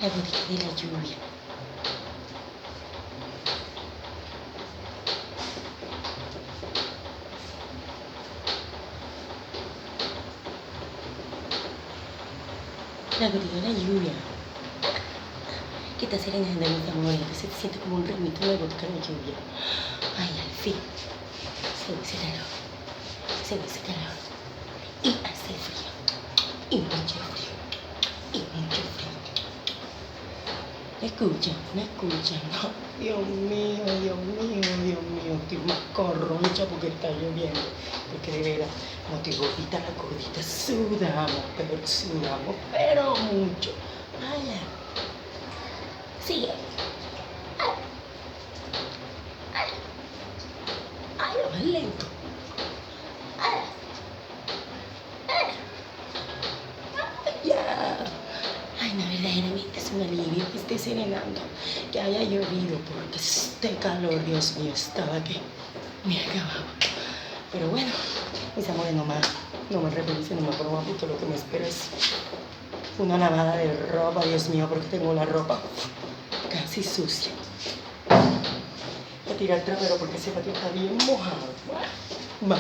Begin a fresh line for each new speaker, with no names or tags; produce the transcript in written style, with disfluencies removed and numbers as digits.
la gotita de la lluvia. La gotita de la lluvia. Que está serenando mis amores. Entonces se siente como un ritmito de la gotita de la lluvia. Ay, al fin. Se va ese calor. Se va ese calor. Y hace frío. Y mucho frío. Y mucho frío. ¿Me escuchan? ¿Me escuchan? No. Dios mío, Dios mío, Dios mío. Estoy más corroncha porque está lloviendo. Porque de veras, no estoy gordita, la gordita sudamos, pero mucho. Ay, sigue. Ay, ay, ay, lo más lento. Ay, ay, ya. Ay, no, verdaderamente es un alivio que esté serenando, que haya llovido, porque este calor, Dios mío, estaba que me acababa. Pero bueno, mis amores, no me reproducen, no me pongan porque lo que me espero es una lavada de ropa, Dios mío, porque tengo la ropa casi sucia. Voy a tirar el trapero porque ese patio está bien mojado. Va.